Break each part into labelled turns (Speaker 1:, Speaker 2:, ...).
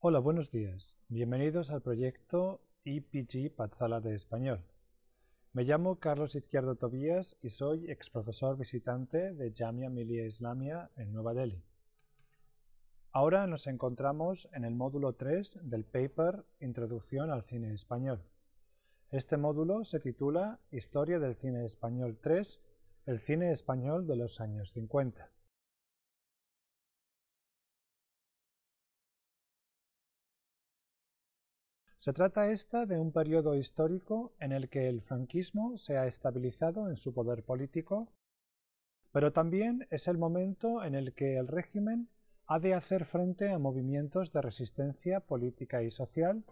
Speaker 1: Hola, buenos días. Bienvenidos al proyecto EPG Patsala de Español. Me llamo Carlos Izquierdo Tobías y soy exprofesor visitante de Jamia Millia Islamia en Nueva Delhi. Ahora nos encontramos en el módulo 3 del paper Introducción al cine español. Este módulo se titula Historia del cine español 3, el cine español de los años 50. Se trata de un periodo histórico en el que el franquismo se ha estabilizado en su poder político, pero también es el momento en el que el régimen ha de hacer frente a movimientos de resistencia política y social,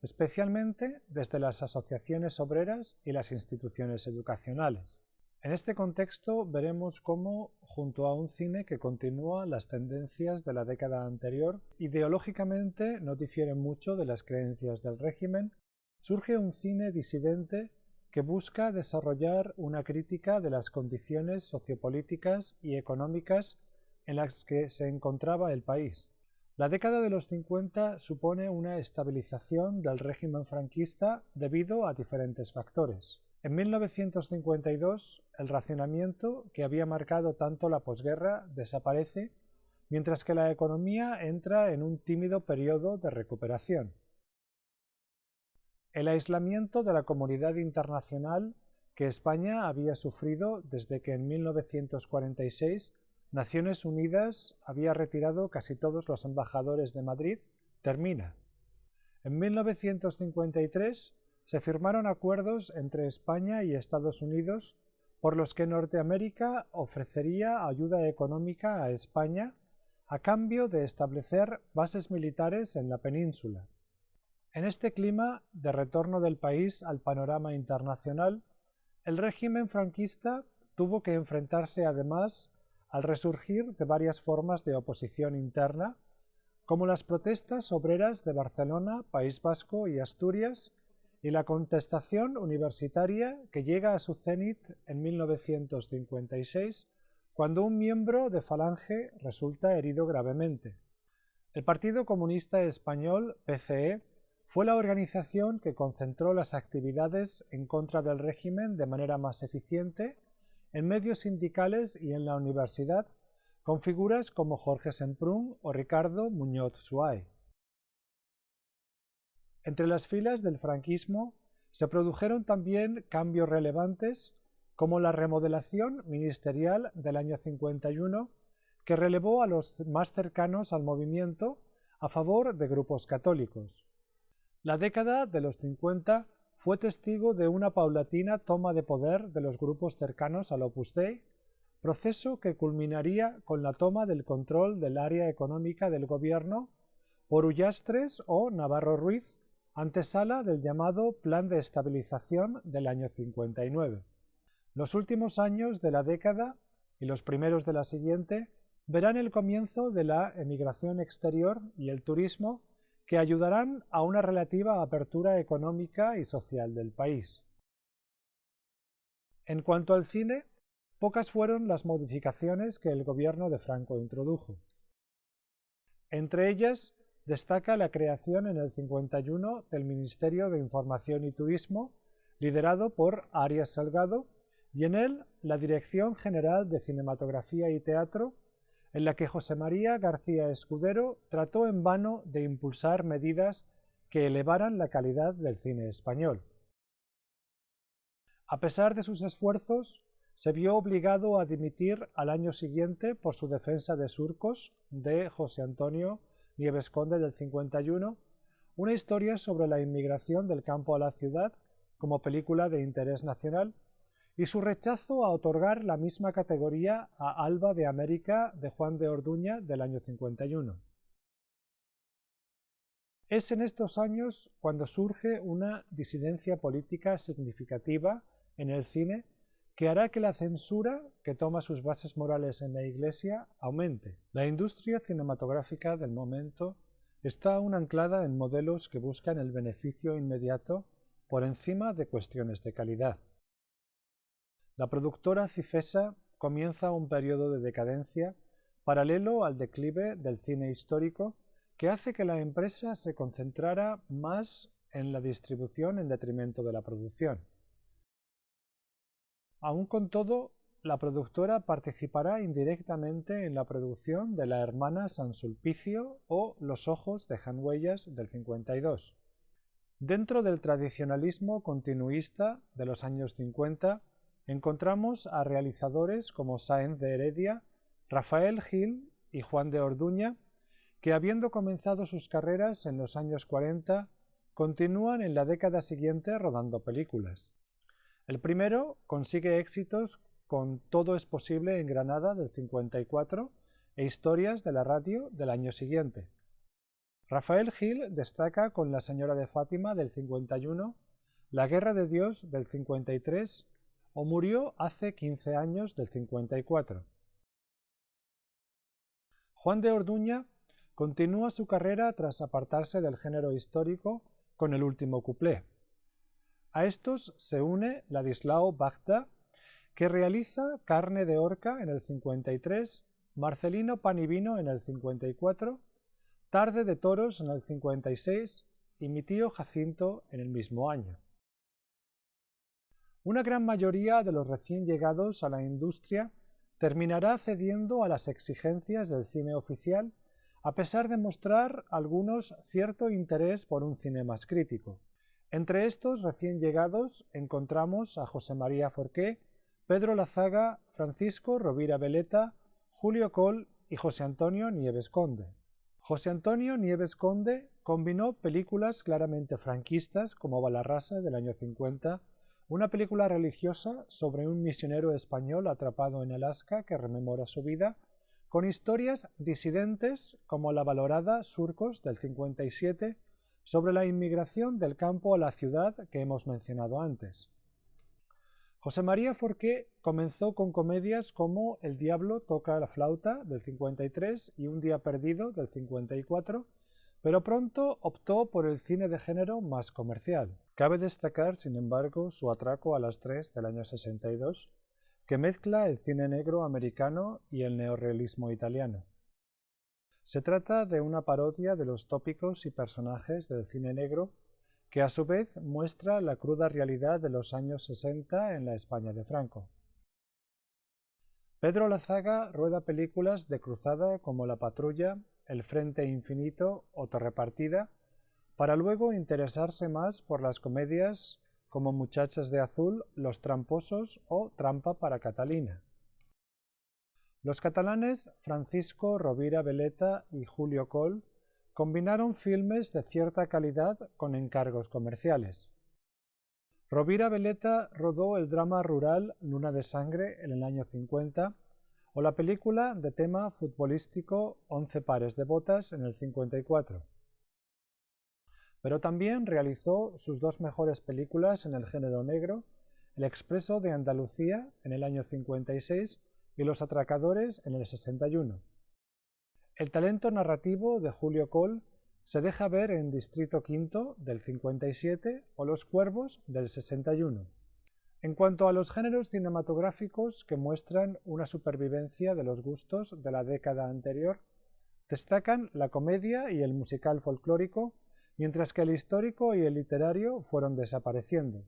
Speaker 1: especialmente desde las asociaciones obreras y las instituciones educacionales. En este contexto veremos cómo, junto a un cine que continúa las tendencias de la década anterior, ideológicamente no difiere mucho de las creencias del régimen, surge un cine disidente que busca desarrollar una crítica de las condiciones sociopolíticas y económicas en las que se encontraba el país. La década de los 50 supone una estabilización del régimen franquista debido a diferentes factores. En 1952, el racionamiento que había marcado tanto la posguerra desaparece, mientras que la economía entra en un tímido periodo de recuperación. El aislamiento de la comunidad internacional que España había sufrido desde que en 1946 Naciones Unidas había retirado casi todos los embajadores de Madrid termina. En 1953 se firmaron acuerdos entre España y Estados Unidos por los que Norteamérica ofrecería ayuda económica a España a cambio de establecer bases militares en la península. En este clima de retorno del país al panorama internacional, el régimen franquista tuvo que enfrentarse además al resurgir de varias formas de oposición interna, como las protestas obreras de Barcelona, País Vasco y Asturias, y la contestación universitaria que llega a su cenit en 1956, cuando un miembro de Falange resulta herido gravemente. El Partido Comunista Español, PCE, fue la organización que concentró las actividades en contra del régimen de manera más eficiente en medios sindicales y en la universidad, con figuras como Jorge Semprún o Ricardo Muñoz Suay. Entre las filas del franquismo se produjeron también cambios relevantes, como la remodelación ministerial del año 51, que relevó a los más cercanos al movimiento a favor de grupos católicos. La década de los 50 fue testigo de una paulatina toma de poder de los grupos cercanos al Opus Dei, proceso que culminaría con la toma del control del área económica del gobierno por Ullastres o Navarro Ruiz, antesala del llamado Plan de Estabilización del año 59. Los últimos años de la década y los primeros de la siguiente verán el comienzo de la emigración exterior y el turismo, que ayudarán a una relativa apertura económica y social del país. En cuanto al cine, pocas fueron las modificaciones que el gobierno de Franco introdujo. Entre ellas destaca la creación en el 51 del Ministerio de Información y Turismo, liderado por Arias Salgado, y en él la Dirección General de Cinematografía y Teatro, en la que José María García Escudero trató en vano de impulsar medidas que elevaran la calidad del cine español. A pesar de sus esfuerzos, se vio obligado a dimitir al año siguiente por su defensa de Surcos, de José Antonio Nieves Conde del 51, una historia sobre la inmigración del campo a la ciudad como película de interés nacional, y su rechazo a otorgar la misma categoría a Alba de América de Juan de Orduña del año 51. Es en estos años cuando surge una disidencia política significativa en el cine que hará que la censura, que toma sus bases morales en la Iglesia, aumente. La industria cinematográfica del momento está aún anclada en modelos que buscan el beneficio inmediato por encima de cuestiones de calidad. La productora Cifesa comienza un periodo de decadencia paralelo al declive del cine histórico que hace que la empresa se concentrara más en la distribución en detrimento de la producción. Aun con todo, la productora participará indirectamente en la producción de La hermana San Sulpicio o Los ojos dejan huellas del 52. Dentro del tradicionalismo continuista de los años 50 encontramos a realizadores como Sáenz de Heredia, Rafael Gil y Juan de Orduña, que habiendo comenzado sus carreras en los años 40, continúan en la década siguiente rodando películas. El primero consigue éxitos con Todo es posible en Granada del 54 e Historias de la radio del año siguiente. Rafael Gil destaca con La señora de Fátima del 51, La guerra de Dios del 53 o Murió hace 15 años del 54. Juan de Orduña continúa su carrera tras apartarse del género histórico con El último cuplé. A estos se une Ladislao Bajda, que realiza Carne de Orca en el 53, Marcelino Pan y Vino en el 54, Tarde de toros en el 56 y Mi tío Jacinto en el mismo año. Una gran mayoría de los recién llegados a la industria terminará cediendo a las exigencias del cine oficial, a pesar de mostrar algunos cierto interés por un cine más crítico. Entre estos recién llegados encontramos a José María Forqué, Pedro Lazaga, Francisco Rovira Veleta, Julio Coll y José Antonio Nieves Conde. José Antonio Nieves Conde combinó películas claramente franquistas como Balarrasa del año 50, una película religiosa sobre un misionero español atrapado en Alaska que rememora su vida, con historias disidentes como la valorada Surcos del 57 sobre la inmigración del campo a la ciudad que hemos mencionado antes. José María Forqué comenzó con comedias como El diablo toca la flauta del 53 y Un día perdido del 54, pero pronto optó por el cine de género más comercial. Cabe destacar, sin embargo, su Atraco a las 3 del año 62, que mezcla el cine negro americano y el neorrealismo italiano. Se trata de una parodia de los tópicos y personajes del cine negro que a su vez muestra la cruda realidad de los años 60 en la España de Franco. Pedro Lazaga rueda películas de cruzada como La patrulla, El frente infinito o Torrepartida, para luego interesarse más por las comedias como Muchachas de azul, Los tramposos o Trampa para Catalina. Los catalanes Francisco Rovira Veleta y Julio Coll combinaron filmes de cierta calidad con encargos comerciales. Rovira Veleta rodó el drama rural Luna de sangre en el año 50 o la película de tema futbolístico 11 pares de botas en el 54. Pero también realizó sus dos mejores películas en el género negro, El expreso de Andalucía en el año 56 y Los atracadores en el 61. El talento narrativo de Julio Coll se deja ver en Distrito V del 57 o Los cuervos del 61. En cuanto a los géneros cinematográficos que muestran una supervivencia de los gustos de la década anterior, destacan la comedia y el musical folclórico, mientras que el histórico y el literario fueron desapareciendo.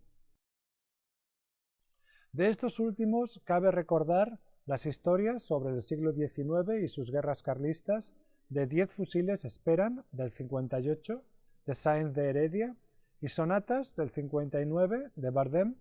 Speaker 1: De estos últimos cabe recordar las historias sobre el siglo XIX y sus guerras carlistas de 10 fusiles esperan del 58 de Sáenz de Heredia y Sonatas del 59 de Bardem,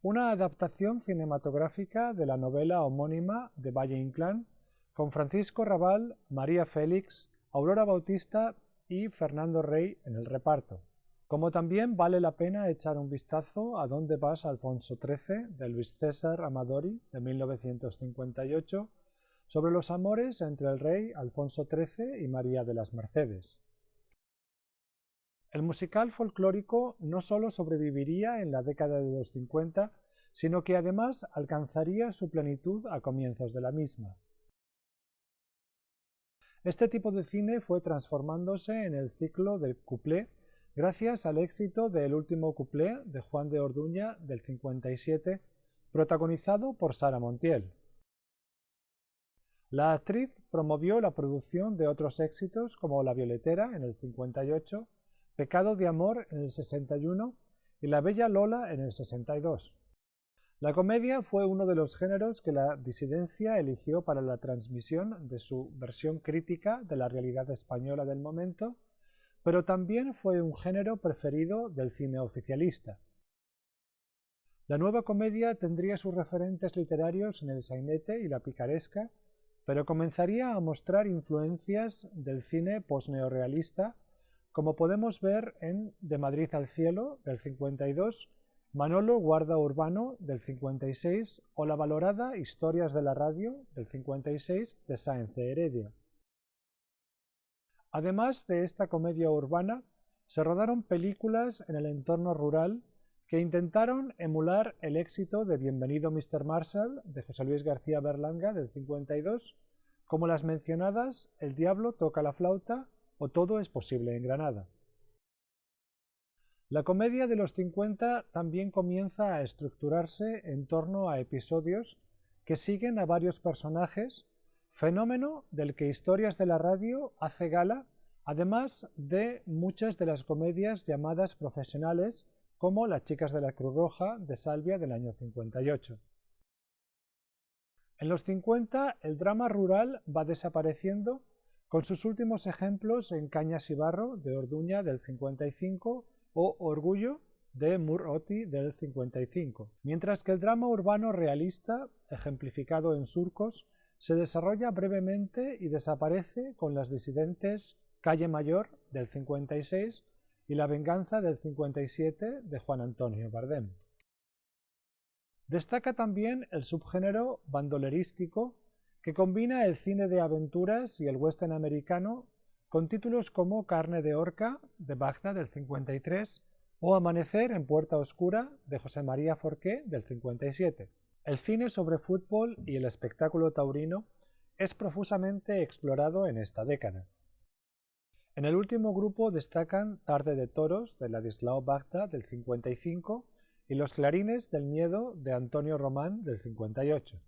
Speaker 1: una adaptación cinematográfica de la novela homónima de Valle Inclán con Francisco Rabal, María Félix, Aurora Bautista y Fernando Rey en el reparto. Como también vale la pena echar un vistazo a ¿Dónde vas, Alfonso XIII? De Luis César Amadori de 1958, sobre los amores entre el rey Alfonso XIII y María de las Mercedes. El musical folclórico no solo sobreviviría en la década de los 50, sino que además alcanzaría su plenitud a comienzos de la misma. Este tipo de cine fue transformándose en el ciclo del cuplé gracias al éxito de El último cuplé de Juan de Orduña del 57, protagonizado por Sara Montiel. La actriz promovió la producción de otros éxitos como La Violetera en el 58, Pecado de amor en el 61 y La bella Lola en el 62. La comedia fue uno de los géneros que la disidencia eligió para la transmisión de su versión crítica de la realidad española del momento, pero también fue un género preferido del cine oficialista. La nueva comedia tendría sus referentes literarios en el sainete y la picaresca, pero comenzaría a mostrar influencias del cine posneorrealista, como podemos ver en De Madrid al cielo, del 52, Manolo guarda urbano, del 56, o la valorada Historias de la radio, del 56, de Sáenz de Heredia. Además de esta comedia urbana, se rodaron películas en el entorno rural que intentaron emular el éxito de Bienvenido Mr. Marshall, de José Luis García Berlanga, del 52, como las mencionadas El diablo toca la flauta o Todo es posible en Granada. La comedia de los 50 también comienza a estructurarse en torno a episodios que siguen a varios personajes, fenómeno del que Historias de la radio hace gala, además de muchas de las comedias llamadas profesionales, como Las chicas de la Cruz Roja, de Salvia, del año 58. En los 50 el drama rural va desapareciendo, con sus últimos ejemplos en Cañas y barro, de Orduña, del 55, o Orgullo, de Muroti, del 55, mientras que el drama urbano realista, ejemplificado en Surcos, se desarrolla brevemente y desaparece con las disidentes Calle Mayor, del 56, y La venganza, del 57, de Juan Antonio Bardem. Destaca también el subgénero bandolerístico, que combina el cine de aventuras y el western americano con títulos como Carne de Orca, de Bagda, del 53, o Amanecer en Puerta Oscura, de José María Forqué, del 57. El cine sobre fútbol y el espectáculo taurino es profusamente explorado en esta década. En el último grupo destacan Tarde de toros, de Ladislao Bagda, del 55, y Los clarines del miedo, de Antonio Román, del 58.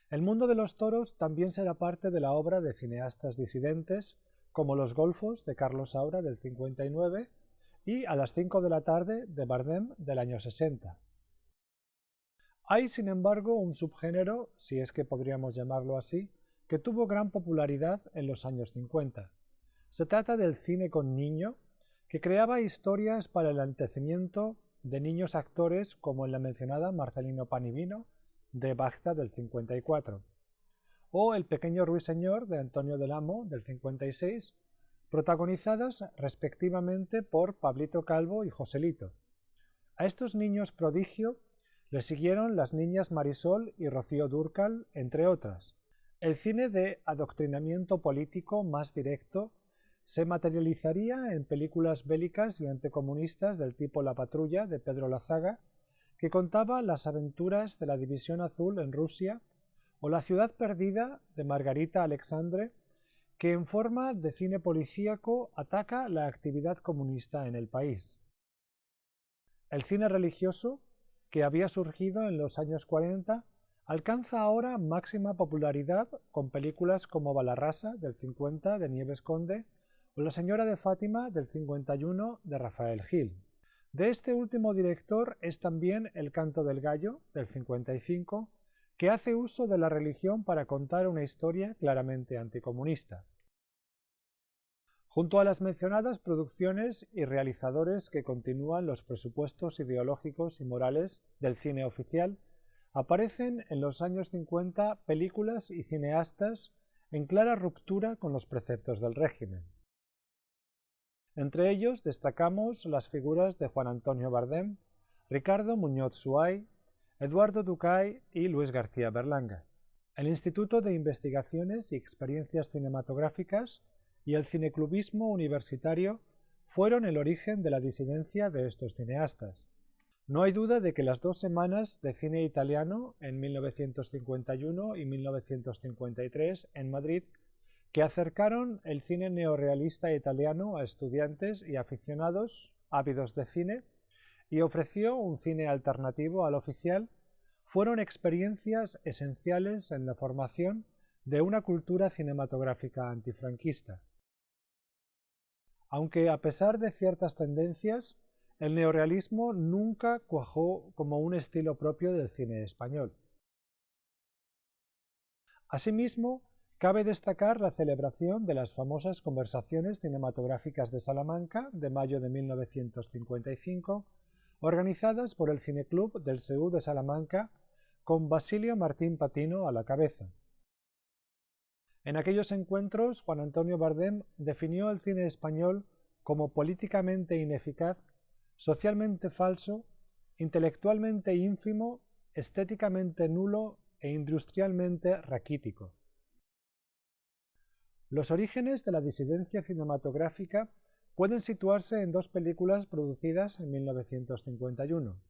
Speaker 1: El mundo de los toros también será parte de la obra de cineastas disidentes como Los golfos, de Carlos Saura, del 59, y A las 5 de la tarde, de Bardem, del año 60. Hay, sin embargo, un subgénero, si es que podríamos llamarlo así, que tuvo gran popularidad en los años 50. Se trata del cine con niño, que creaba historias para el enaltecimiento de niños actores como en la mencionada Marcelino Pan y Vino, de Bagda, del 54, o El pequeño ruiseñor, de Antonio del Amo, del 56, protagonizadas respectivamente por Pablito Calvo y Joselito. A estos niños prodigio le siguieron las niñas Marisol y Rocío Dúrcal, entre otras. El cine de adoctrinamiento político más directo se materializaría en películas bélicas y anticomunistas del tipo La patrulla, de Pedro Lazaga, que contaba las aventuras de la División Azul en Rusia, o La ciudad perdida, de Margarita Alexandre, que en forma de cine policíaco ataca la actividad comunista en el país. El cine religioso, que había surgido en los años 40, alcanza ahora máxima popularidad con películas como Balarrasa, del 50, de Nieves Conde, o La señora de Fátima, del 51, de Rafael Gil. De este último director es también El canto del gallo, del 55, que hace uso de la religión para contar una historia claramente anticomunista. Junto a las mencionadas producciones y realizadores que continúan los presupuestos ideológicos y morales del cine oficial, aparecen en los años 50 películas y cineastas en clara ruptura con los preceptos del régimen. Entre ellos destacamos las figuras de Juan Antonio Bardem, Ricardo Muñoz Suay, Eduardo Ducay y Luis García Berlanga. El Instituto de Investigaciones y Experiencias Cinematográficas y el cineclubismo universitario fueron el origen de la disidencia de estos cineastas. No hay duda de que las 2 semanas de cine italiano en 1951 y 1953 en Madrid, que acercaron el cine neorrealista italiano a estudiantes y aficionados ávidos de cine y ofreció un cine alternativo al oficial, fueron experiencias esenciales en la formación de una cultura cinematográfica antifranquista. Aunque a pesar de ciertas tendencias, el neorrealismo nunca cuajó como un estilo propio del cine español. Asimismo, cabe destacar la celebración de las famosas Conversaciones Cinematográficas de Salamanca de mayo de 1955, organizadas por el Cineclub del SEU de Salamanca, con Basilio Martín Patino a la cabeza. En aquellos encuentros, Juan Antonio Bardem definió el cine español como políticamente ineficaz, socialmente falso, intelectualmente ínfimo, estéticamente nulo e industrialmente raquítico. Los orígenes de la disidencia cinematográfica pueden situarse en dos películas producidas en 1951,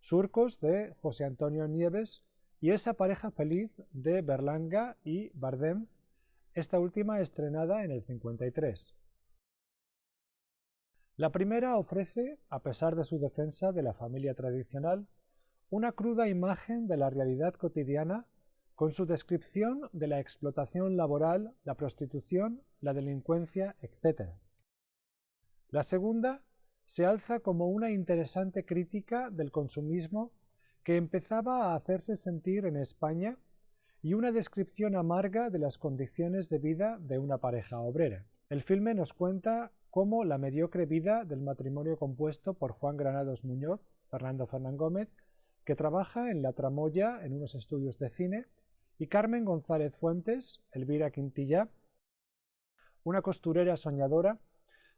Speaker 1: Surcos de José Antonio Nieves y Esa pareja feliz de Berlanga y Bardem, esta última estrenada en el 53. La primera ofrece, a pesar de su defensa de la familia tradicional, una cruda imagen de la realidad cotidiana con su descripción de la explotación laboral, la prostitución, la delincuencia, etc. La segunda se alza como una interesante crítica del consumismo que empezaba a hacerse sentir en España y una descripción amarga de las condiciones de vida de una pareja obrera. El filme nos cuenta cómo la mediocre vida del matrimonio compuesto por Juan Granados Muñoz, Fernando Fernán Gómez, que trabaja en La Tramoya en unos estudios de cine, y Carmen González Fuentes, Elvira Quintilla, una costurera soñadora,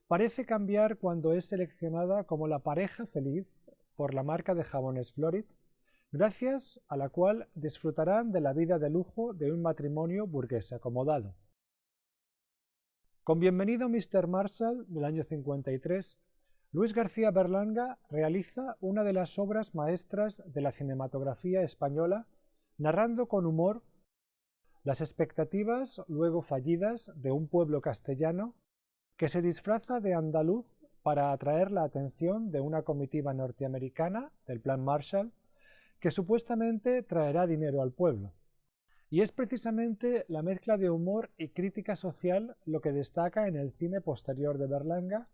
Speaker 1: parece cambiar cuando es seleccionada como la pareja feliz por la marca de jabones Florid, gracias a la cual disfrutarán de la vida de lujo de un matrimonio burgués acomodado. Con Bienvenido Mr. Marshall, del año 53, Luis García Berlanga realiza una de las obras maestras de la cinematografía española, narrando con humor las expectativas luego fallidas de un pueblo castellano que se disfraza de andaluz para atraer la atención de una comitiva norteamericana del Plan Marshall que supuestamente traerá dinero al pueblo. Y es precisamente la mezcla de humor y crítica social lo que destaca en el cine posterior de Berlanga,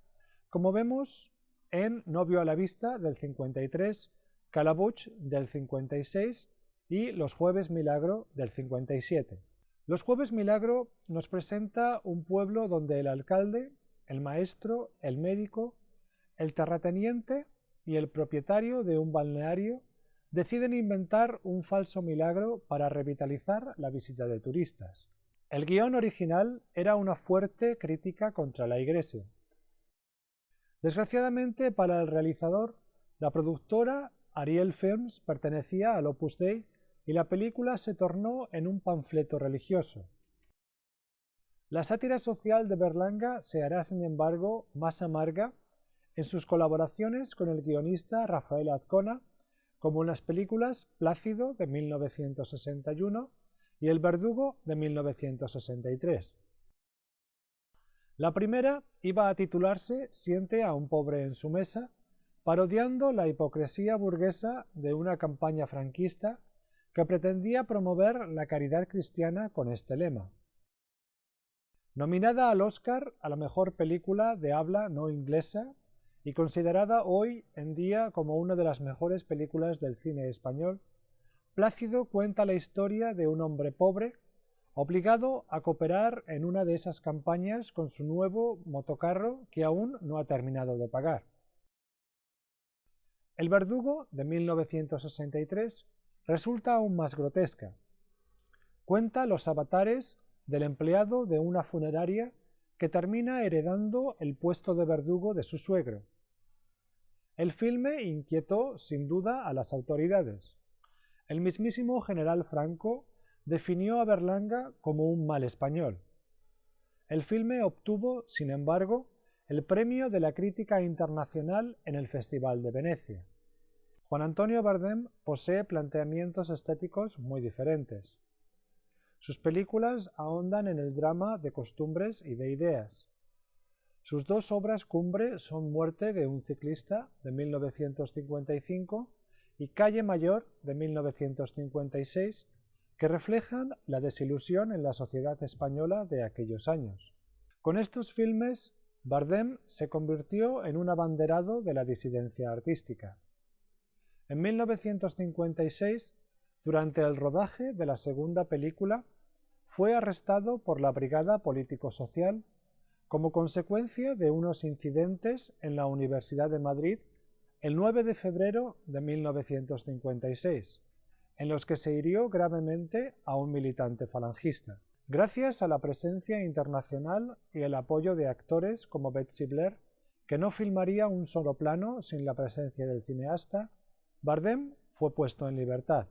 Speaker 1: como vemos en Novio a la vista del 53, Calabuch del 56 y Los Jueves Milagro del 57. Los Jueves Milagro nos presenta un pueblo donde el alcalde, el maestro, el médico, el terrateniente y el propietario de un balneario deciden inventar un falso milagro para revitalizar la visita de turistas. El guión original era una fuerte crítica contra la Iglesia. Desgraciadamente para el realizador, la productora Ariel Films pertenecía al Opus Dei y la película se tornó en un panfleto religioso. La sátira social de Berlanga se hará, sin embargo, más amarga en sus colaboraciones con el guionista Rafael Azcona, como en las películas Plácido de 1961 y El Verdugo de 1963. La primera iba a titularse Siente a un pobre en su mesa, parodiando la hipocresía burguesa de una campaña franquista que pretendía promover la caridad cristiana con este lema. Nominada al Oscar a la mejor película de habla no inglesa y considerada hoy en día como una de las mejores películas del cine español, Plácido cuenta la historia de un hombre pobre obligado a cooperar en una de esas campañas con su nuevo motocarro que aún no ha terminado de pagar. El Verdugo, de 1963, resulta aún más grotesca. Cuenta los avatares del empleado de una funeraria que termina heredando el puesto de verdugo de su suegro. El filme inquietó sin duda a las autoridades. El mismísimo general Franco definió a Berlanga como un mal español. El filme obtuvo, sin embargo, el premio de la crítica internacional en el Festival de Venecia. Juan Antonio Bardem posee planteamientos estéticos muy diferentes. Sus películas ahondan en el drama de costumbres y de ideas. Sus dos obras cumbre son Muerte de un ciclista, de 1955, y Calle Mayor de 1956, que reflejan la desilusión en la sociedad española de aquellos años. Con estos filmes, Bardem se convirtió en un abanderado de la disidencia artística. En 1956, durante el rodaje de la segunda película, fue arrestado por la Brigada Político-Social como consecuencia de unos incidentes en la Universidad de Madrid el 9 de febrero de 1956, en los que se hirió gravemente a un militante falangista. Gracias a la presencia internacional y el apoyo de actores como Betsy Blair, que no filmaría un solo plano sin la presencia del cineasta, Bardem fue puesto en libertad.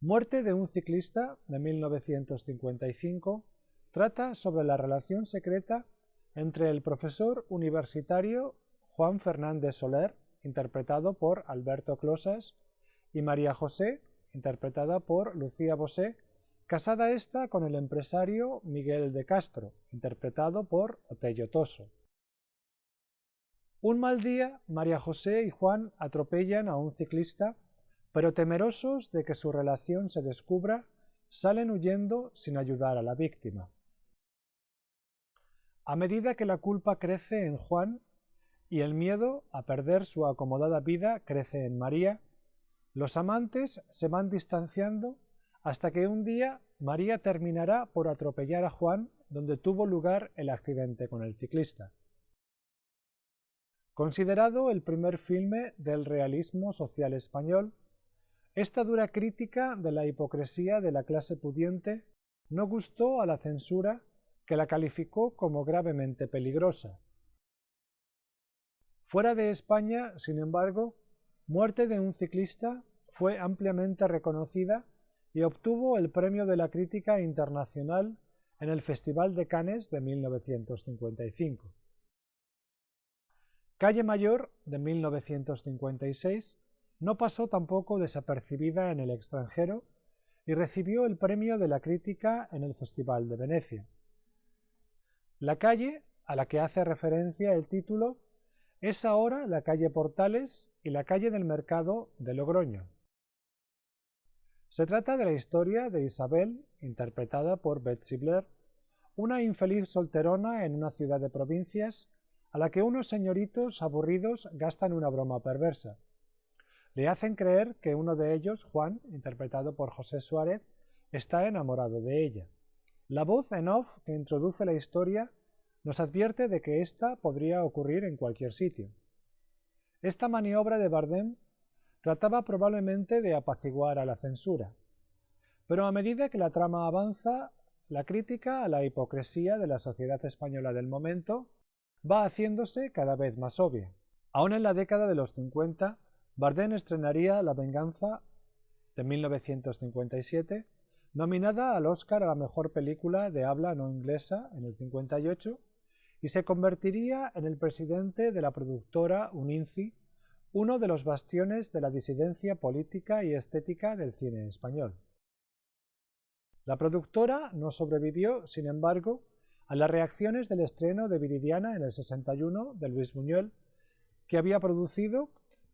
Speaker 1: Muerte de un ciclista de 1955 trata sobre la relación secreta entre el profesor universitario Juan Fernández Soler, interpretado por Alberto Closas, y María José, interpretada por Lucía Bosé, casada esta con el empresario Miguel de Castro, interpretado por Otello Toso. Un mal día, María José y Juan atropellan a un ciclista, pero temerosos de que su relación se descubra, salen huyendo sin ayudar a la víctima. A medida que la culpa crece en Juan y el miedo a perder su acomodada vida crece en María, los amantes se van distanciando hasta que un día María terminará por atropellar a Juan donde tuvo lugar el accidente con el ciclista. Considerado el primer filme del realismo social español, esta dura crítica de la hipocresía de la clase pudiente no gustó a la censura, que la calificó como gravemente peligrosa. Fuera de España, sin embargo, Muerte de un ciclista fue ampliamente reconocida y obtuvo el Premio de la Crítica Internacional en el Festival de Cannes de 1955. Calle Mayor, de 1956, no pasó tampoco desapercibida en el extranjero y recibió el Premio de la Crítica en el Festival de Venecia. La calle, a la que hace referencia el título, es ahora la calle Portales y la calle del Mercado de Logroño. Se trata de la historia de Isabel, interpretada por Betsy Blair, una infeliz solterona en una ciudad de provincias a la que unos señoritos aburridos gastan una broma perversa. Le hacen creer que uno de ellos, Juan, interpretado por José Suárez, está enamorado de ella. La voz en off que introduce la historia nos advierte de que ésta podría ocurrir en cualquier sitio. Esta maniobra de Bardem trataba probablemente de apaciguar a la censura, pero a medida que la trama avanza, la crítica a la hipocresía de la sociedad española del momento va haciéndose cada vez más obvia. Aún en la década de los 50, Bardem estrenaría La venganza de 1957, nominada al Oscar a la mejor película de habla no inglesa en el 58, y se convertiría en el presidente de la productora Uninci, uno de los bastiones de la disidencia política y estética del cine español. La productora no sobrevivió, sin embargo, a las reacciones del estreno de Viridiana en el 61 de Luis Buñuel, que había producido,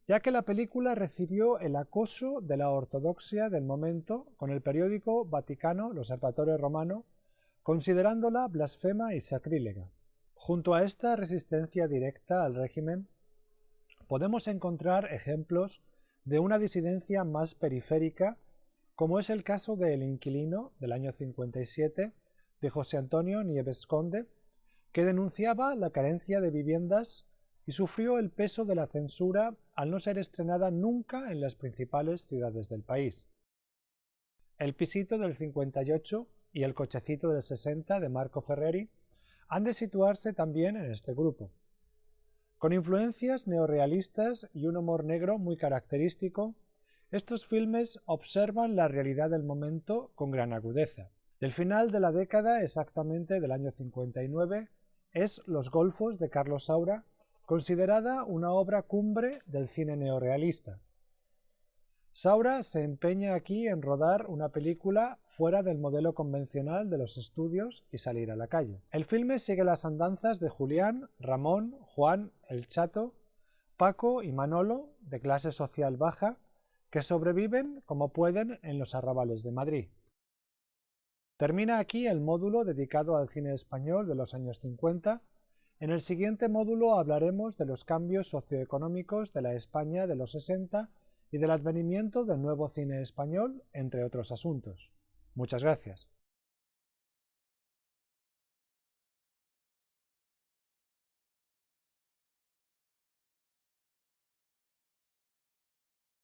Speaker 1: ya que la película recibió el acoso de la ortodoxia del momento con el periódico vaticano L'Osservatore Romano, considerándola blasfema y sacrílega. Junto a esta resistencia directa al régimen, podemos encontrar ejemplos de una disidencia más periférica, como es el caso de El inquilino, del año 57, de José Antonio Nieves Conde, que denunciaba la carencia de viviendas y sufrió el peso de la censura al no ser estrenada nunca en las principales ciudades del país. El pisito del 58 y El cochecito del 60 de Marco Ferreri han de situarse también en este grupo. Con influencias neorrealistas y un humor negro muy característico, estos filmes observan la realidad del momento con gran agudeza. Del final de la década, exactamente del año 59, es Los golfos de Carlos Saura, considerada una obra cumbre del cine neorrealista. Saura se empeña aquí en rodar una película fuera del modelo convencional de los estudios y salir a la calle. El filme sigue las andanzas de Julián, Ramón, Juan, el Chato, Paco y Manolo, de clase social baja, que sobreviven como pueden en los arrabales de Madrid. Termina aquí el módulo dedicado al cine español de los años 50. En el siguiente módulo hablaremos de los cambios socioeconómicos de la España de los 60 y del advenimiento del nuevo cine español, entre otros asuntos. Muchas gracias.